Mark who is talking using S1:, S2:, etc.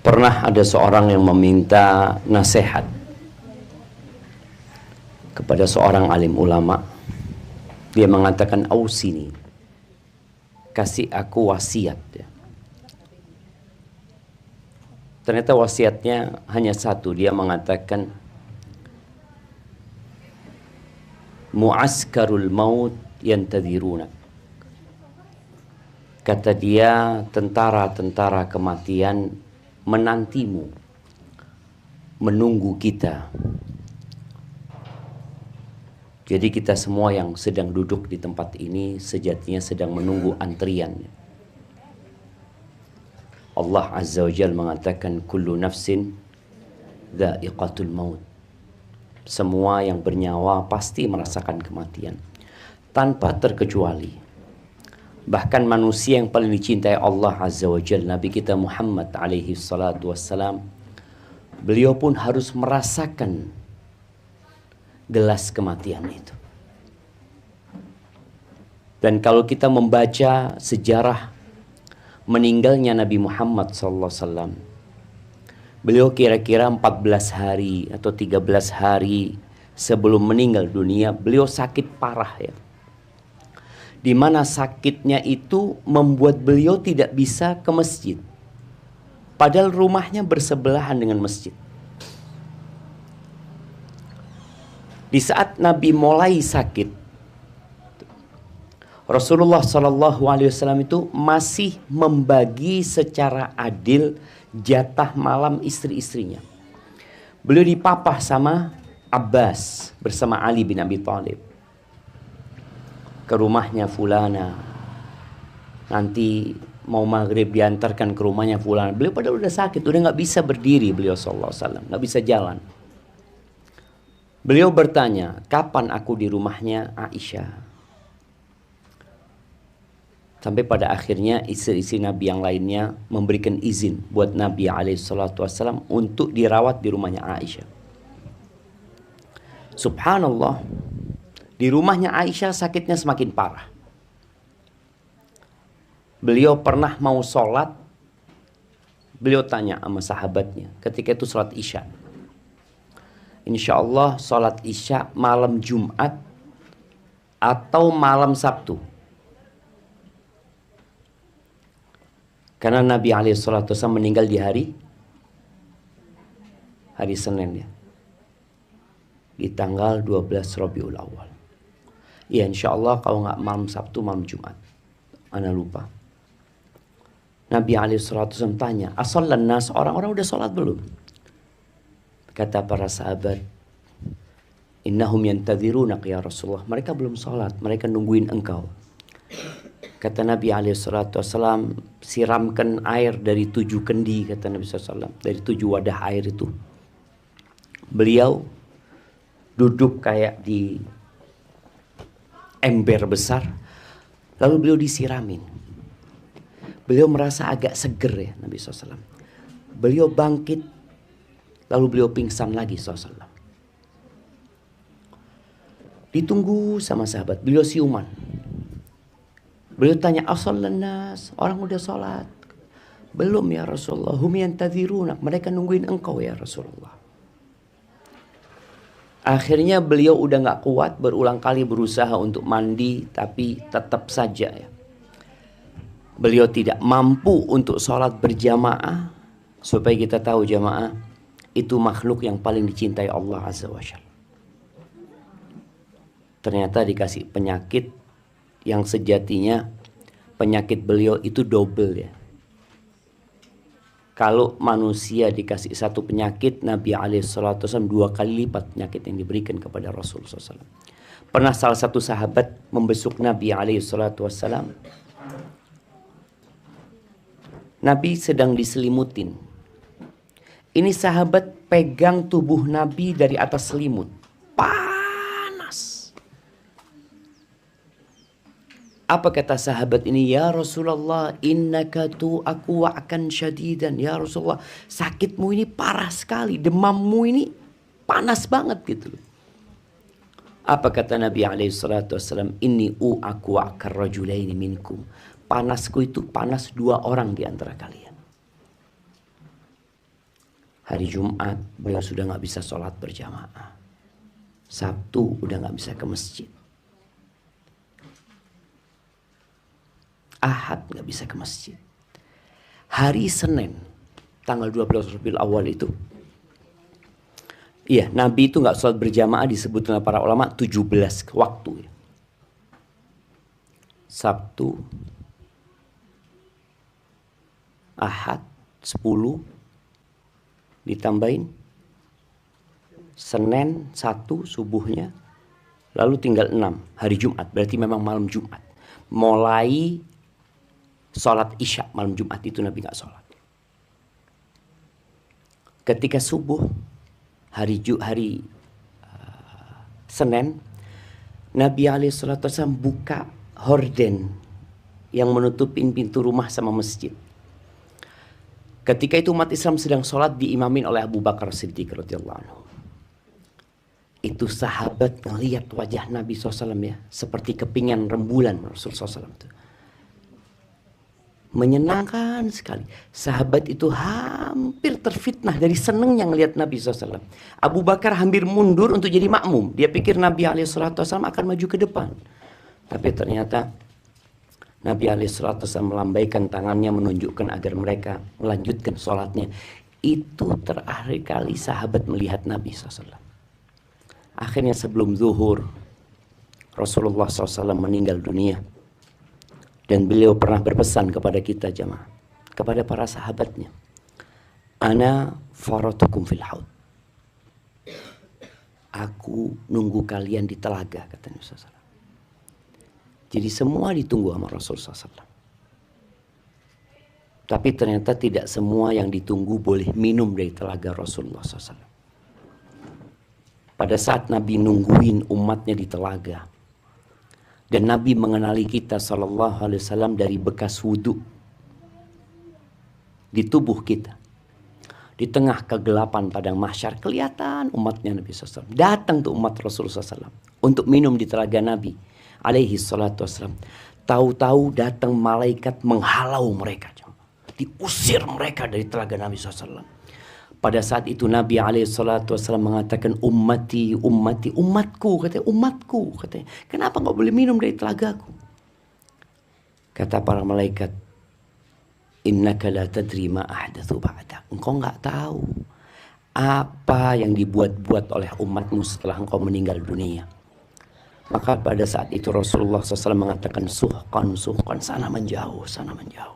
S1: Pernah ada seorang yang meminta nasihat kepada seorang alim ulama. Dia mengatakan, "Ausini, kasih aku wasiat." Ternyata wasiatnya hanya satu. Dia mengatakan, "Mu'askarul maut yantadhiruna." Kata dia, tentara-tentara kematian menantimu, menunggu kita. Jadi kita semua yang sedang duduk di tempat ini sejatinya sedang menunggu antrian. Allah Azza wa Jalla mengatakan, "Kullu nafsin dha'iqatul maut." Semua yang bernyawa pasti merasakan kematian, tanpa terkecuali. Bahkan manusia yang paling dicintai Allah Azza wa Jalla, Nabi kita Muhammad alaihi salatu wassalam, beliau pun harus merasakan gelas kematian itu. Dan kalau kita membaca sejarah meninggalnya Nabi Muhammad sallallahu alaihi wasallam, beliau kira-kira 14 hari atau 13 hari sebelum meninggal dunia, beliau sakit parah ya. Di mana sakitnya itu membuat beliau tidak bisa ke masjid. Padahal rumahnya bersebelahan dengan masjid. Di saat Nabi mulai sakit, Rasulullah SAW itu masih membagi secara adil jatah malam istri-istrinya. Beliau dipapah sama Abbas bersama Ali bin Abi Thalib. Ke rumahnya fulana, nanti mau maghrib diantarkan ke rumahnya fulana. Beliau padahal udah sakit, udah nggak bisa berdiri beliau SAW, nggak bisa jalan. Beliau bertanya, "Kapan aku di rumahnya Aisyah?" Sampai pada akhirnya istri-istri Nabi yang lainnya memberikan izin buat Nabi SAW untuk dirawat di rumahnya Aisyah. Subhanallah, di rumahnya Aisyah sakitnya semakin parah. Beliau pernah mau sholat, beliau tanya sama sahabatnya, ketika itu sholat Isya, "Insya Allah sholat Isya malam Jumat atau malam Sabtu?" Karena Nabi SAW meninggal di hari Senin ya, di tanggal 12 Rabiul Awal. Ya insya Allah kalau nggak malam Sabtu, malam Jumat. Ana lupa. Nabi SAW tanya, "Asallan nas, orang-orang udah sholat belum?" Kata para sahabat, "Innahum yantadhiruna ya Rasulullah." Mereka belum sholat, mereka nungguin engkau. Kata Nabi SAW, "Siramkan air dari 7 kendi," kata Nabi SAW, dari 7 wadah air itu. Beliau duduk kayak di ember besar, lalu beliau disiramin. Beliau merasa agak seger ya Nabi SAW. Beliau bangkit, lalu beliau pingsan lagi SAW. Ditunggu sama sahabat, beliau siuman. Beliau tanya, "Asallan nas, orang udah sholat?" "Belum ya Rasulullah, hum yantadhiruna, mereka nungguin engkau ya Rasulullah." Akhirnya beliau udah gak kuat, berulang kali berusaha untuk mandi, tapi tetap saja ya, beliau tidak mampu untuk sholat berjamaah. Supaya kita tahu jamaah, itu makhluk yang paling dicintai Allah Azza wa Jalla. Ternyata dikasih penyakit yang sejatinya penyakit beliau itu double ya. Kalau manusia dikasih satu penyakit, Nabi SAW 2 kali lipat penyakit yang diberikan kepada Rasul SAW. Pernah salah satu sahabat membesuk Nabi SAW. Nabi sedang diselimutin. Ini sahabat pegang tubuh Nabi dari atas selimut. Apa kata sahabat ini? "Ya Rasulullah, innaka tu'aku wa'kan syadidan." Ya Rasulullah, sakitmu ini parah sekali, demammu ini panas banget gitu. Apa kata Nabi SAW? "Inni u'aku wa'kan rajulaini minkum." Panasku itu panas 2 orang di antara kalian. Hari Jumat beliau sudah nggak bisa sholat berjamaah. Sabtu udah nggak bisa ke masjid. Ahad nggak bisa ke masjid. Hari Senin tanggal 12 Rabiul Awal itu, iya, Nabi itu nggak sholat berjamaah disebut oleh para ulama 17 waktu. Sabtu, Ahad 10, ditambahin Senin 1 subuhnya, lalu tinggal 6 hari Jumat, berarti memang malam Jumat. Mulai sholat Isya malam Jumat itu Nabi nggak sholat. Ketika subuh hari Senin, Nabi SAW buka horden yang menutupin pintu rumah sama masjid. Ketika itu umat Islam sedang sholat diimamin oleh Abu Bakar Siddiq radhiyallahu anhu. Itu sahabat ngelihat wajah Nabi SAW ya, seperti kepingan rembulan Rasulullah SAW itu. Menyenangkan sekali. Sahabat itu hampir terfitnah dari senengnya ngelihat Nabi SAW. Abu Bakar hampir mundur untuk jadi makmum. Dia pikir Nabi SAW akan maju ke depan. Tapi ternyata Nabi SAW melambaikan tangannya menunjukkan agar mereka melanjutkan sholatnya. Itu terakhir kali sahabat melihat Nabi SAW. Akhirnya sebelum zuhur, Rasulullah SAW meninggal dunia. Dan beliau pernah berpesan kepada kita jamaah, kepada para sahabatnya, Ana faratukum fil haud. Aku nunggu kalian di telaga, kata Nabi SAW. Jadi semua ditunggu sama Rasulullah SAW. Tapi ternyata tidak semua yang ditunggu boleh minum dari telaga Rasulullah SAW. Pada saat Nabi nungguin umatnya di telaga, dan Nabi mengenali kita SAW dari bekas wudhu di tubuh kita. Di tengah kegelapan padang mahsyar kelihatan umatnya Nabi SAW. Datang tuh umat Rasulullah SAW untuk minum di telaga Nabi alaihi salatu wassalam. Tahu-tahu datang malaikat menghalau mereka. Diusir mereka dari telaga Nabi SAW. Pada saat itu Nabi SAW mengatakan ummati, ummati, umatku, katanya umatku, katanya. Kenapa nggak boleh minum dari telagaku? Kata para malaikat, innaka la tadri ma ahdatsu ba'dak. Engkau nggak tahu apa yang dibuat-buat oleh umatmu setelah engkau meninggal dunia. Maka pada saat itu Rasulullah SAW mengatakan suhqan, suhqan, sana menjauh, sana menjauh.